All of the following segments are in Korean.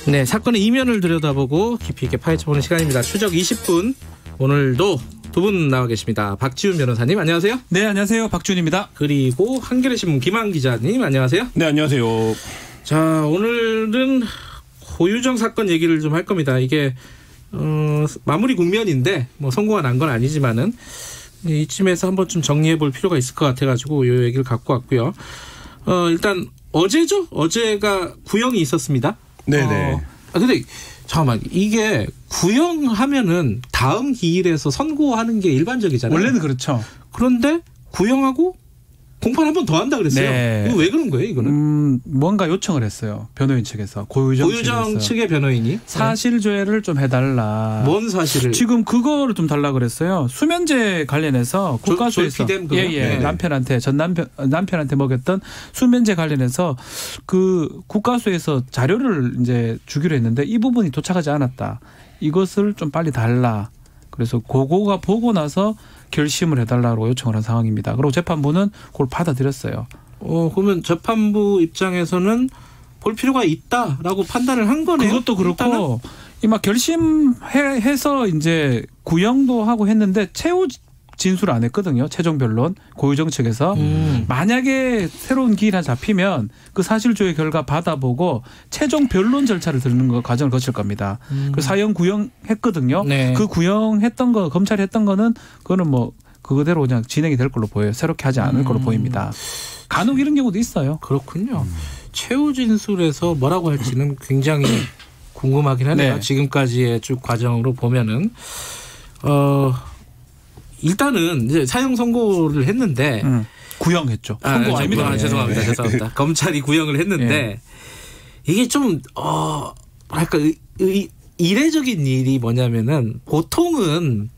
네, 사건의 이면을 들여다보고 깊이 있게 파헤쳐보는 시간입니다. 추적 20분. 오늘도 두 분 나와 계십니다. 박지훈 변호사님, 안녕하세요. 네, 안녕하세요. 박지훈입니다. 그리고 한겨레신문 김한 기자님, 안녕하세요. 네, 안녕하세요. 자, 오늘은 고유정 사건 얘기를 좀 할 겁니다. 이게 마무리 국면인데 뭐 선고가 난 건 아니지만은 이쯤에서 한번 좀 정리해 볼 필요가 있을 것 같아가지고 이 얘기를 갖고 왔고요. 일단 어제죠? 어제가 구형이 있었습니다. 네네. 근데 잠깐만, 이게 구형하면은 다음 기일에서 선고하는 게 일반적이잖아요. 원래는 그렇죠. 그런데 구형하고 공판 한 번 더 한다 그랬어요. 네. 이거 왜 그런 거예요, 이거는? 뭔가 요청을 했어요. 변호인 측에서. 고유정 측의 변호인이 사실조회를 좀 해달라. 뭔 사실을? 지금 그거를 좀 달라 그랬어요. 수면제 관련해서 국가수에서 네. 남편한테 먹였던 수면제 관련해서 그 국가수에서 자료를 이제 주기로 했는데 이 부분이 도착하지 않았다. 이것을 좀 빨리 달라. 그래서 그거가 보고 나서 결심을 해달라고 요청을 한 상황입니다. 그리고 재판부는 그걸 받아들였어요. 그러면 재판부 입장에서는 볼 필요가 있다라고 판단을 한 거네요. 그것도 그렇고 막 결심해서 이제 구형도 하고 했는데 최후 진술을 안 했거든요. 최종 변론 고유정 측에서 만약에 새로운 기일이 잡히면 그 사실조회 결과 받아보고 최종 변론 절차를 듣는 거 과정을 거칠 겁니다. 그 사형 구형했거든요. 네. 그 구형했던 거 검찰이 했던 거는 그거는 뭐 그거대로 그냥 진행이 될 걸로 보여요. 새롭게 하지 않을 걸로 보입니다. 간혹 이런 경우도 있어요. 그렇군요. 최후 진술에서 뭐라고 할지는 굉장히 궁금하긴 하네요. 네. 지금까지의 쭉 과정으로 보면은 일단은 이제 사형 선고를 했는데 구형했죠. 선고 아닙니다. 죄송합니다. 검찰이 구형을 했는데 이게 좀 뭐랄까 이례적인 일이 뭐냐면은 보통은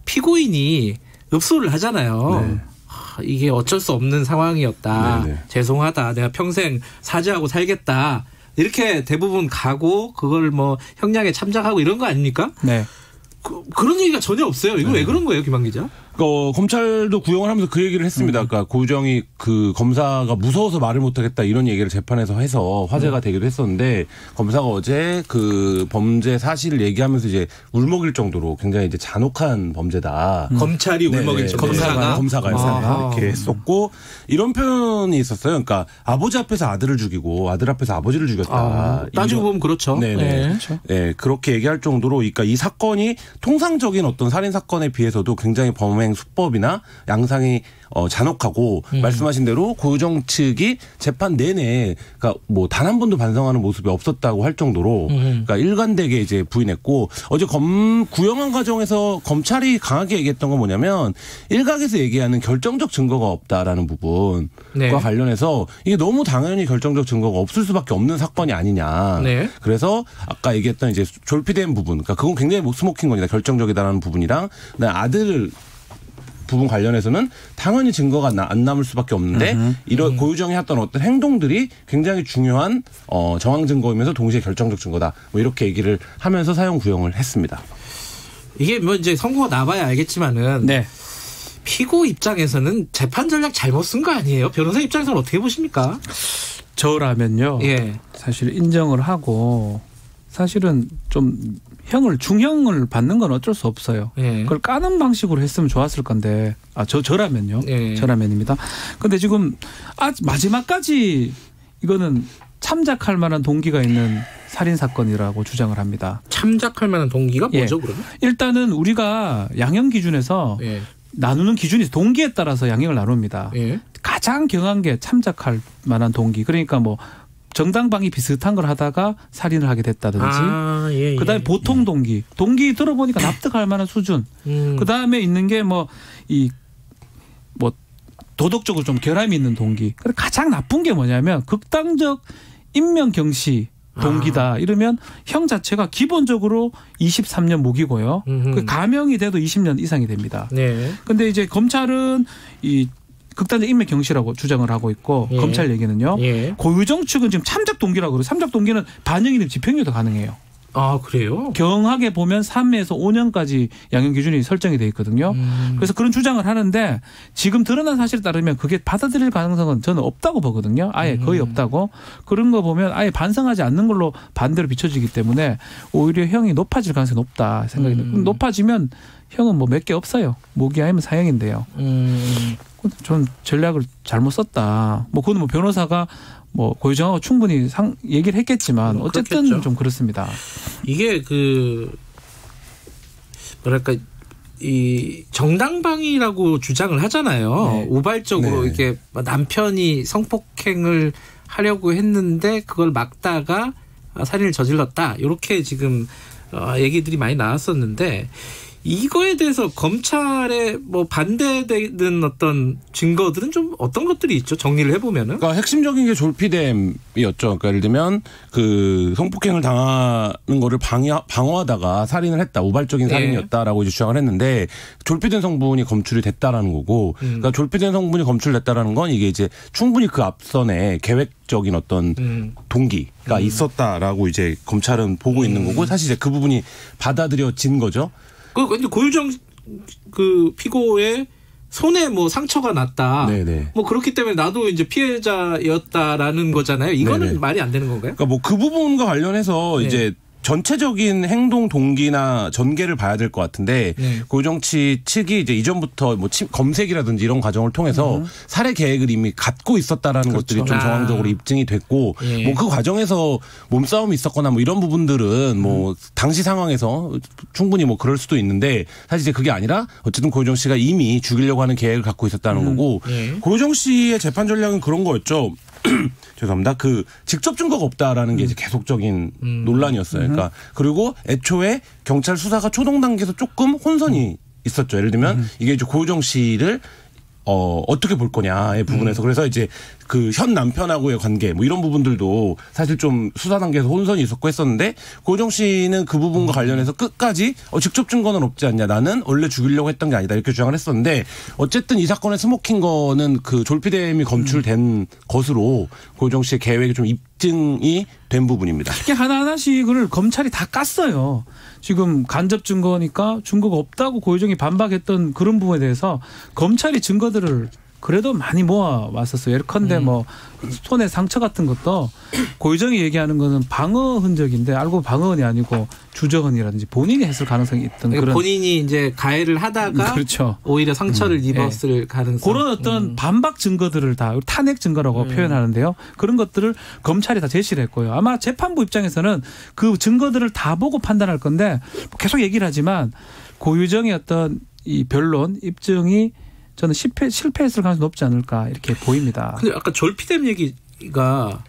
피고인이 읍소를 하잖아요. 네. 이게 어쩔 수 없는 상황이었다. 네네. 죄송하다. 내가 평생 사죄하고 살겠다. 이렇게 대부분 가고 그걸 뭐 형량에 참작하고 이런 거 아닙니까? 네. 그런 얘기가 전혀 없어요. 이거 왜 그런 거예요, 김한 기자? 검찰도 구형을 하면서 그 얘기를 했습니다. 그러니까 고유정이 그 검사가 무서워서 말을 못하겠다 이런 얘기를 재판에서 해서 화제가 되기도 했었는데 검사가 어제 그 범죄 사실을 얘기하면서 이제 울먹일 정도로 굉장히 이제 잔혹한 범죄다. 검찰이 울먹일 정도로. 검사가 이렇게 했었고 이런 표현이 있었어요. 그러니까 아버지 앞에서 아들을 죽이고 아들 앞에서 아버지를 죽였다. 따지고 보면 그렇죠. 네네. 네. 그렇죠. 네, 그렇게 얘기할 정도로 그러니까 이 사건이 통상적인 어떤 살인 사건에 비해서도 굉장히 범행 수법이나 양상이 잔혹하고 말씀하신 대로 고유정 측이 재판 내내 그러니까 뭐 단 한 번도 반성하는 모습이 없었다고 할 정도로 그러니까 일관되게 이제 부인했고 어제 구형한 과정에서 검찰이 강하게 얘기했던 건 뭐냐면 일각에서 얘기하는 결정적 증거가 없다라는 부분과 네. 관련해서 이게 너무 당연히 결정적 증거가 없을 수밖에 없는 사건이 아니냐. 네. 그래서 아까 얘기했던 이제 졸피된 부분, 그러니까 그건 굉장히 스모킹 건이다. 결정적이다라는 부분이랑 그다음에 아들 부분 관련해서는 당연히 증거가 안 남을 수밖에 없는데 이런 고유정이 했던 어떤 행동들이 굉장히 중요한 정황 증거이면서 동시에 결정적 증거다. 뭐 이렇게 얘기를 하면서 사형 구형을 했습니다. 이게 뭐 이제 선고가 나봐야 알겠지만은 네. 피고 입장에서는 재판 전략 잘못 쓴 거 아니에요? 변호사 입장에서는 어떻게 보십니까? 저라면요. 예. 사실 인정을 하고 사실은 좀 중형을 받는 건 어쩔 수 없어요. 예. 그걸 까는 방식으로 했으면 좋았을 건데 저라면요. 예. 저라면입니다. 근데 지금 마지막까지 이거는 참작할 만한 동기가 있는 살인 사건이라고 주장을 합니다. 참작할 만한 동기가 뭐죠, 그러면? 일단은 우리가 양형 기준에서 예. 나누는 기준이 동기에 따라서 양형을 나눕니다. 예. 가장 경한 게 참작할 만한 동기. 그러니까 뭐 정당방위 비슷한 걸 하다가 살인을 하게 됐다든지. 예. 그다음에 보통 동기. 동기 들어보니까 납득할 만한 수준. 그다음에 있는 게 도덕적으로 좀 결함이 있는 동기. 근데 가장 나쁜 게 뭐냐면 극단적 인명 경시 동기다. 이러면 형 자체가 기본적으로 23년 무기고요. 그 감형이 돼도 20년 이상이 됩니다. 네. 근데 이제 검찰은 이 극단적 인명 경시라고 주장을 하고 있고 예. 검찰 얘기는요. 예. 고유정 측은 지금 참작 동기라고 그래요. 참작 동기는 반영이든 집행유예도 가능해요. 아, 그래요? 경하게 보면 3에서 5년까지 양형 기준이 설정이 돼 있거든요. 그래서 그런 주장을 하는데 지금 드러난 사실에 따르면 그게 받아들일 가능성은 저는 없다고 보거든요. 아예 거의 없다고. 그런 거 보면 아예 반성하지 않는 걸로 반대로 비춰지기 때문에 오히려 형이 높아질 가능성이 높다 생각이 듭니다. 높아지면 형은 뭐 몇 개 없어요. 모기 아니면 사형인데요. 전 전략을 잘못 썼다. 뭐 그건 뭐 변호사가 뭐 고유정하고 충분히 얘기를 했겠지만 어쨌든 그렇겠죠. 좀 그렇습니다. 이게 뭐랄까 이 정당방위라고 주장을 하잖아요. 네. 우발적으로 네. 이게 남편이 성폭행을 하려고 했는데 그걸 막다가 살인을 저질렀다. 이렇게 지금 얘기들이 많이 나왔었는데 이거에 대해서 검찰에 뭐 반대되는 어떤 증거들은 좀 어떤 것들이 있죠? 정리를 해보면은. 그러니까 핵심적인 게 졸피뎀이었죠. 그러니까 예를 들면 그 성폭행을 당하는 거를 방어하다가 살인을 했다. 우발적인 살인이었다라고 이제 주장을 했는데 졸피뎀 성분이 검출이 됐다라는 거고. 그러니까 졸피뎀 성분이 검출됐다라는 건 이게 이제 충분히 그 앞선에 계획적인 어떤 동기가 있었다라고 이제 검찰은 보고 있는 거고 사실 이제 그 부분이 받아들여진 거죠. 근데 고유정 그 피고의 손에 뭐 상처가 났다. 네네. 뭐 그렇기 때문에 나도 이제 피해자였다라는 거잖아요. 이거는 네네. 말이 안 되는 건가요? 그러니까 뭐 그 부분과 관련해서 이제 전체적인 행동 동기나 전개를 봐야 될 것 같은데 고유정 측이 이제 이전부터 뭐 검색이라든지 이런 과정을 통해서 살해 계획을 이미 갖고 있었다라는 그렇죠. 것들이 좀 정황적으로 입증이 됐고 뭐 그 과정에서 몸싸움이 있었거나 뭐 이런 부분들은 뭐 당시 상황에서 충분히 뭐 그럴 수도 있는데 사실 이제 그게 아니라 어쨌든 고유정 씨가 이미 죽이려고 하는 계획을 갖고 있었다는 거고 고유정 씨의 재판 전략은 그런 거였죠. 죄송합니다. 그 직접 증거가 없다라는 게 이제 계속적인 논란이었어요. 그러니까 그리고 애초에 경찰 수사가 초동 단계에서 조금 혼선이 있었죠. 예를 들면 이게 이제 고유정 씨를 어떻게 볼 거냐의 부분에서 그래서 이제 그 현 남편하고의 관계 뭐 이런 부분들도 사실 좀 수사 단계에서 혼선이 있었고 했었는데 고유정 씨는 그 부분과 관련해서 끝까지 직접 증거는 없지 않냐 나는 원래 죽이려고 했던 게 아니다 이렇게 주장을 했었는데 어쨌든 이 사건의 스모킹 거는 그 졸피뎀이 검출된 것으로 고유정 씨의 계획이 좀 입증이 된 부분입니다. 이게 하나하나씩을 검찰이 다 깠어요. 지금 간접 증거니까 증거가 없다고 고유정이 반박했던 그런 부분에 대해서 검찰이 증거들을 그래도 많이 모아왔었어요. 예컨대 뭐 손에 상처 같은 것도 고유정이 얘기하는 거는 방어 흔적인데 알고 방어흔이 아니고 주저흔이라든지 본인이 했을 가능성이 있던 그런. 본인이 이제 가해를 하다가 그렇죠. 오히려 상처를 입었을 가능성. 그런 어떤 반박 증거들을 다 탄핵 증거라고 표현하는데요. 그런 것들을 검찰이 다 제시를 했고요. 아마 재판부 입장에서는 그 증거들을 다 보고 판단할 건데 계속 얘기를 하지만 고유정의 어떤 이 변론 입증이 저는 실패했을 가능성이 높지 않을까 이렇게 보입니다. 근데 아까 졸피뎀 얘기가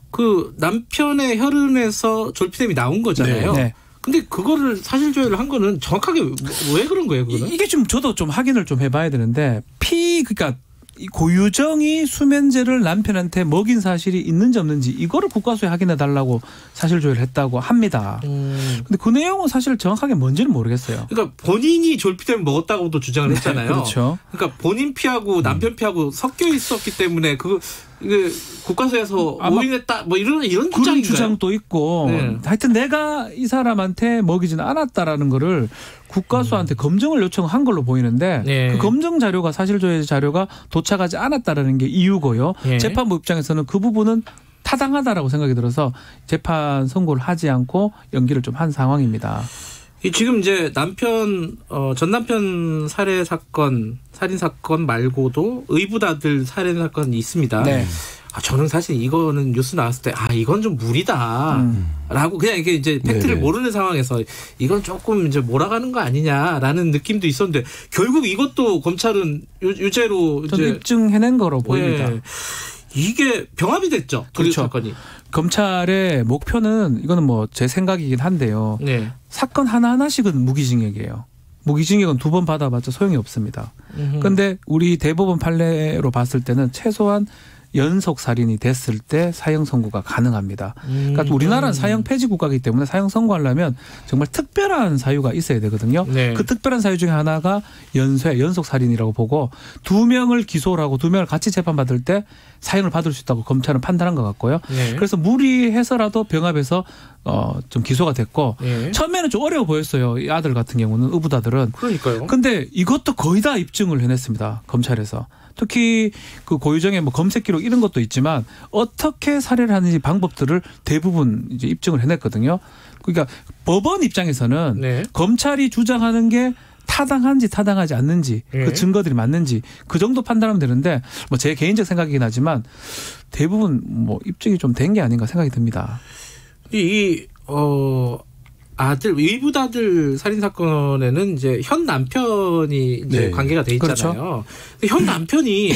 그 남편의 혈흔에서 졸피뎀이 나온 거잖아요. 네. 근데 그거를 사실 조회를 한 거는 정확하게 왜 그런 거예요, 그거는? 이게 좀 저도 좀 확인을 좀 해봐야 되는데 그러니까 이 고유정이 수면제를 남편한테 먹인 사실이 있는지 없는지 이거를 국과수에 확인해 달라고 사실 조회를 했다고 합니다. 근데 그 내용은 사실 정확하게 뭔지는 모르겠어요. 그러니까 본인이 졸피뎀을 먹었다고도 주장을 했잖아요. 그렇죠. 그러니까 본인 피하고 남편 피하고 섞여 있었기 때문에 그 국과수에서 오인했다 뭐 이런 그런 주장도 있고 하여튼 내가 이 사람한테 먹이지는 않았다라는 거를 국과수한테 검증을 요청한 걸로 보이는데 그 검증 자료가 사실조회 자료가 도착하지 않았다라는 게 이유고요. 재판부 입장에서는 그 부분은 타당하다라고 생각이 들어서 재판 선고를 하지 않고 연기를 좀 한 상황입니다. 지금 이제 전 남편 살해 사건, 살인 사건 말고도 의붓아들 살해 사건이 있습니다. 네. 저는 사실 이거는 뉴스 나왔을 때 이건 좀 무리다라고 그냥 이게 이제 팩트를 네네. 모르는 상황에서 이건 조금 이제 몰아가는 거 아니냐라는 느낌도 있었는데 결국 이것도 검찰은 유죄로 이제 입증해낸 거로 보입니다. 네. 이게 병합이 됐죠. 그렇죠. 사건이. 검찰의 목표는 이거는 뭐 제 생각이긴 한데요. 네. 사건 하나하나씩은 무기징역이에요. 무기징역은 2번 받아봤자 소용이 없습니다. 그런데 우리 대법원 판례로 봤을 때는 최소한 연속 살인이 됐을 때 사형 선고가 가능합니다. 그러니까 우리나라는 사형 폐지 국가이기 때문에 사형 선고하려면 정말 특별한 사유가 있어야 되거든요. 네. 그 특별한 사유 중에 하나가 연속 살인이라고 보고 2명을 기소를 하고 2명을 같이 재판받을 때 사형을 받을 수 있다고 검찰은 판단한 것 같고요. 네. 그래서 무리해서라도 병합해서 좀 기소가 됐고 예. 처음에는 좀 어려워 보였어요. 이 아들 같은 경우는 의붓아들은. 그러니까요. 근데 이것도 거의 다 입증을 해냈습니다. 검찰에서. 특히 그 고유정의 뭐 검색 기록 이런 것도 있지만 어떻게 살해를 하는지 방법들을 대부분 이제 입증을 해냈거든요. 그러니까 법원 입장에서는 네. 검찰이 주장하는 게 타당한지 타당하지 않는지 예. 그 증거들이 맞는지 그 정도 판단하면 되는데 뭐 제 개인적 생각이긴 하지만 대부분 뭐 입증이 좀 된 게 아닌가 생각이 듭니다. 아들 의붓아들 살인 사건에는 이제 현 남편이 이제 네. 관계가 돼 있잖아요. 그렇죠. 근데 현 남편이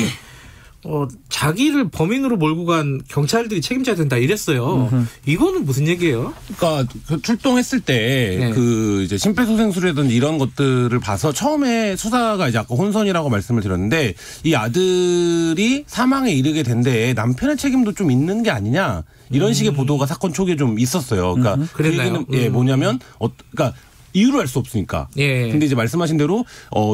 자기를 범인으로 몰고 간 경찰들이 책임져야 된다 이랬어요. 이거는 무슨 얘기예요? 그러니까 그 출동했을 때 네. 그 이제 심폐소생술이라든지 이런 것들을 봐서 처음에 수사가 이제 아까 혼선이라고 말씀을 드렸는데 이 아들이 사망에 이르게 된 데에 남편의 책임도 좀 있는 게 아니냐 이런 식의 보도가 사건 초기에 좀 있었어요. 그러니까 그 그랬나요? 얘기는 뭐냐면 그러니까 이유를 알 수 없으니까. 예. 근데 이제 말씀하신 대로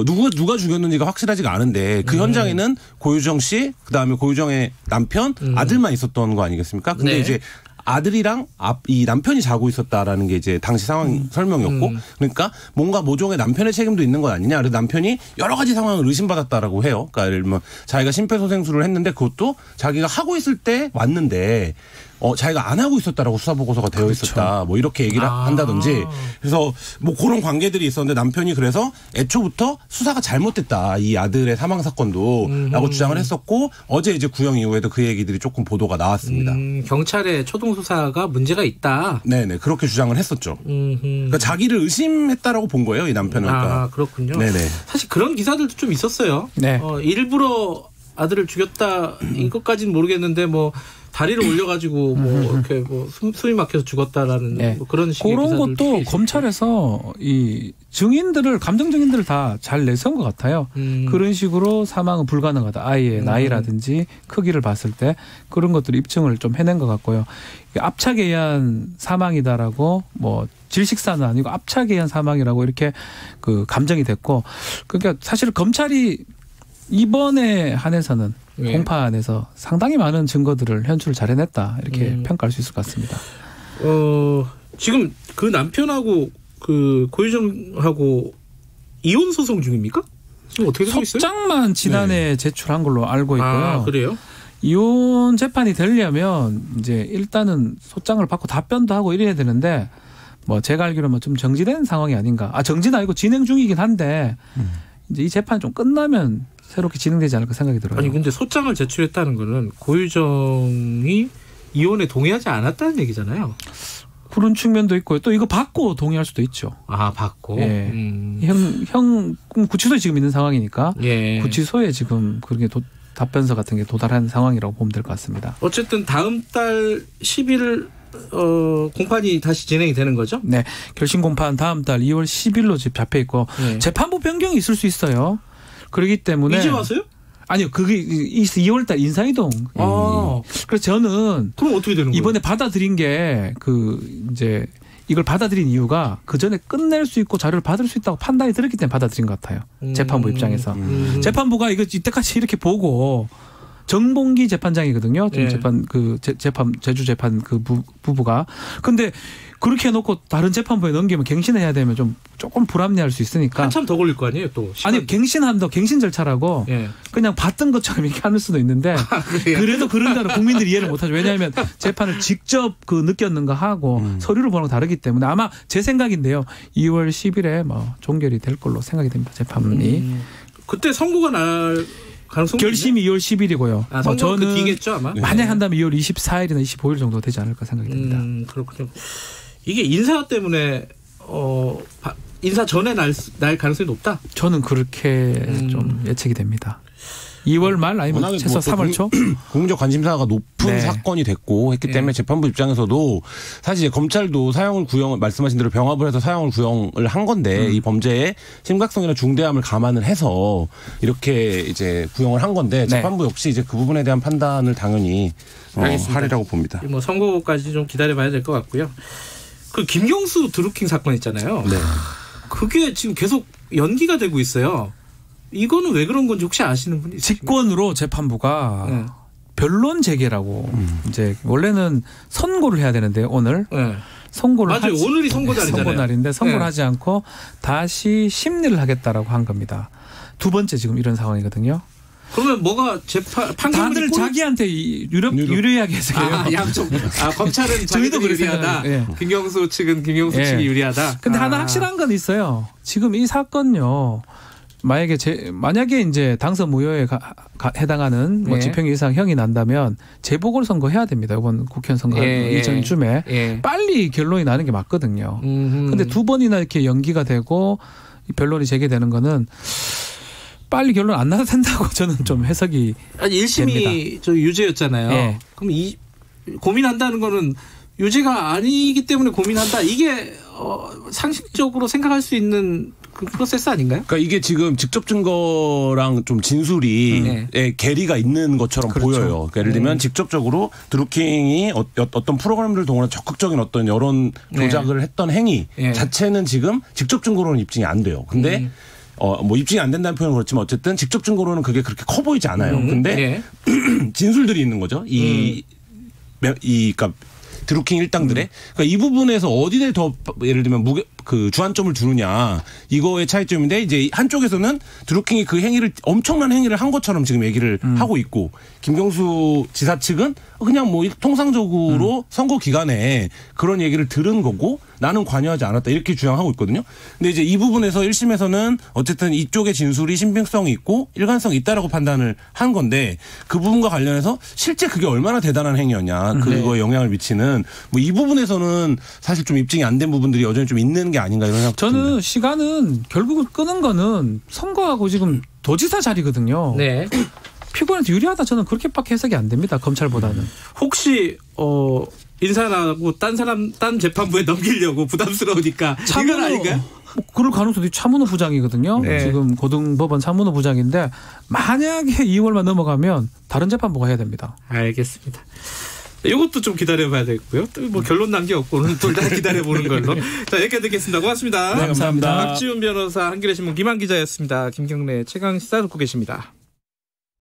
누가 죽였는지가 확실하지가 않은데 그 현장에는 고유정 씨, 그다음에 고유정의 남편, 아들만 있었던 거 아니겠습니까? 근데 네. 이제 아들이랑 이 남편이 자고 있었다라는 게 이제 당시 상황 설명이었고 그러니까 뭔가 모종의 남편의 책임도 있는 건 아니냐. 그래서 남편이 여러 가지 상황을 의심받았다라고 해요. 그러니까 예를 들면 자기가 심폐소생술을 했는데 그것도 자기가 하고 있을 때 왔는데 자기가 안 하고 있었다라고 수사 보고서가 되어 있었다. 뭐 이렇게 얘기를 한다든지. 그래서 뭐 그런 관계들이 있었는데 남편이 그래서 애초부터 수사가 잘못됐다. 이 아들의 사망 사건도 라고 주장을 했었고 어제 이제 구형 이후에도 그 얘기들이 조금 보도가 나왔습니다. 경찰의 초동 수사가 문제가 있다. 네네. 그렇게 주장을 했었죠. 그러니까 자기를 의심했다라고 본 거예요. 이 남편은. 그러니까. 그렇군요. 네네. 사실 그런 기사들도 좀 있었어요. 네. 일부러 아들을 죽였다 이것까지는 모르겠는데 뭐 다리를 올려가지고 뭐 이렇게 뭐 숨이 막혀서 죽었다라는 네. 뭐 그런 식의 그런 기사들도 것도 있었죠. 검찰에서 이 증인들을 감정 증인들을 다 잘 내세운 것 같아요. 그런 식으로 사망은 불가능하다. 아이의 나이라든지 크기를 봤을 때 그런 것들 입증을 좀 해낸 것 같고요. 압착에 의한 사망이다라고 뭐 질식사는 아니고 압착에 의한 사망이라고 이렇게 그 감정이 됐고 그러니까 사실 검찰이 이번에 한해서는 네. 공판에서 상당히 많은 증거들을 현출을 잘 해냈다 이렇게 평가할 수 있을 것 같습니다. 지금 그 남편하고 그 고유정하고 이혼 소송 중입니까? 지금 어떻게 되고 있어요? 소장만 지난해 제출한 걸로 알고 있고요. 그래요? 이혼 재판이 되려면 이제 일단은 소장을 받고 답변도 하고 이래야 되는데 뭐 제가 알기로는 좀 정지된 상황이 아닌가. 정지는 아니고 진행 중이긴 한데 이제 이 재판이 좀 끝나면 새롭게 진행되지 않을까 생각이 들어요. 아니 근데 소장을 제출했다는 거는 고유정이 이혼에 동의하지 않았다는 얘기잖아요. 그런 측면도 있고요. 또 이거 받고 동의할 수도 있죠. 받고. 예. 형 구치소에 지금 있는 상황이니까 예. 구치소에 지금 그렇게 답변서 같은 게 도달한 상황이라고 보면 될 것 같습니다. 어쨌든 다음 달 10일 공판이 다시 진행이 되는 거죠? 네. 결심 공판 다음 달 2월 10일로 지금 잡혀 있고 재판부 변경이 있을 수 있어요. 그렇기 때문에 이제 와서요? 아니요. 그게 2월 달 인사이동. 그래서 저는 그럼 어떻게 되는 거예요? 이번에 받아들인 게 이제 이걸 받아들인 이유가 그 전에 끝낼 수 있고 자료를 받을 수 있다고 판단이 들었기 때문에 받아들인 것 같아요. 재판부 입장에서. 재판부가 이거 이때까지 이렇게 보고 정봉기 재판장이거든요. 네. 제주 재판 그 부부가. 근데 그렇게 해놓고 다른 재판부에 넘기면 갱신을 해야 되면 좀 조금 불합리할 수 있으니까. 한참 더 걸릴 거 아니에요, 또. 아니, 갱신 절차라고 그냥 받던 것처럼 이렇게 하는 수도 있는데 그래도 그런다는 국민들이 이해를 못하죠. 왜냐하면 재판을 직접 느꼈는가 하고 서류를 보는 거 다르기 때문에 아마 제 생각인데요. 2월 10일에 뭐 종결이 될 걸로 생각이 됩니다. 재판이. 그때 선고가 날 가능성이 결심이 2월 10일이고요. 저는 그 뒤겠죠 아마. 만약 한다면 2월 24일이나 25일 정도 되지 않을까 생각이 듭니다. 그렇군요. 이게 인사 때문에 인사 전에 날 가능성이 높다? 저는 그렇게 좀 예측이 됩니다. 2월 말 아니면 최소 3월 초? 국민적 관심사가 높은 사건이 됐고 했기 때문에 재판부 입장에서도 사실 이제 검찰도 말씀하신 대로 병합을 해서 사형을 구형을 한 건데 이 범죄의 심각성이나 중대함을 감안을 해서 이렇게 이제 구형을 한 건데 재판부 역시 이제 그 부분에 대한 판단을 당연히 하리라고 봅니다. 뭐 선고까지 좀 기다려봐야 될 것 같고요. 그 김경수 드루킹 사건 있잖아요. 네. 그게 지금 계속 연기가 되고 있어요. 이거는 왜 그런 건지 혹시 아시는 분이 있으신가요? 직권으로 재판부가 변론 재개라고 이제 원래는 선고를 해야 되는데 오늘 선고를 맞아요. 오늘이 선고 날이잖아요. 선고 날인데 선고를 네. 하지 않고 다시 심리를 하겠다라고 한 겁니다. 두 번째 지금 이런 상황이거든요. 그러면 뭐가 판결문이 다들 자기한테 유리하게 해석해요. 양쪽. 검찰은 자기들이 유리하다. 예. 김경수 측은 김경수 측이 유리하다. 근데 하나 확실한 건 있어요. 지금 이 사건요. 만약에 이제 당선 무효에 해당하는 뭐 네. 집행유 이상 형이 난다면 재보궐선거 해야 됩니다. 이번 국회의원 선거 이전쯤에 빨리 결론이 나는 게 맞거든요. 근데 두 번이나 이렇게 연기가 되고 변론이 재개되는 거는 빨리 결론 안 나도 된다고 저는 좀 해석이 아니 1심이 저 유죄였잖아요. 네. 그럼 고민한다는 거는 유죄가 아니기 때문에 고민한다. 이게 상식적으로 생각할 수 있는 그 프로세스 아닌가요? 그러니까 이게 지금 직접 증거랑 좀 진술이 괴리가 있는 것처럼 보여요. 그러니까 예를 들면 직접적으로 드루킹이 어떤 프로그램들을 동원한 적극적인 어떤 여론 조작을 했던 행위 자체는 지금 직접 증거로는 입증이 안 돼요. 근데 뭐 입증이 안 된다는 표현은 그렇지만 어쨌든 직접 증거로는 그게 그렇게 커 보이지 않아요. 근데 진술들이 있는 거죠. 그러니까 드루킹 일당들의 그러니까 이 부분에서 어디에 더 예를 들면 주안점을 두느냐 이거의 차이점인데 이제 한쪽에서는 드루킹이 그 행위를 엄청난 행위를 한 것처럼 지금 얘기를 하고 있고 김경수 지사 측은 그냥 뭐 통상적으로 선거 기간에 그런 얘기를 들은 거고 나는 관여하지 않았다 이렇게 주장하고 있거든요. 근데 이제 이 부분에서 1심에서는 어쨌든 이쪽의 진술이 신빙성이 있고 일관성이 있다라고 판단을 한 건데 그 부분과 관련해서 실제 그게 얼마나 대단한 행위였냐 그거에 영향을 미치는 뭐 이 부분에서는 사실 좀 입증이 안 된 부분들이 여전히 좀 있는 게 아닌가 이런 생각 저는 듭니다. 시간은 결국은 끄는 거는 선거하고 지금 도지사 자리거든요. 네. 피고인한테 유리하다 저는 그렇게밖에 해석이 안 됩니다. 검찰보다는. 혹시 인사하고 딴 재판부에 넘기려고 부담스러우니까 이건 아닌가요? 그럴 가능성도 차문호 부장이거든요. 네. 지금 고등법원 차문호 부장인데 만약에 2월만 넘어가면 다른 재판부가 해야 됩니다. 알겠습니다. 이것도 좀 기다려봐야 되고요. 또 뭐 결론 난 게 없고 오늘 둘 다 기다려보는 걸로. 자, 여기까지 듣겠습니다. 고맙습니다. 네, 감사합니다. 박지훈 변호사, 한겨레신문 김한 기자였습니다. 김경래 최강 시사 듣고 계십니다.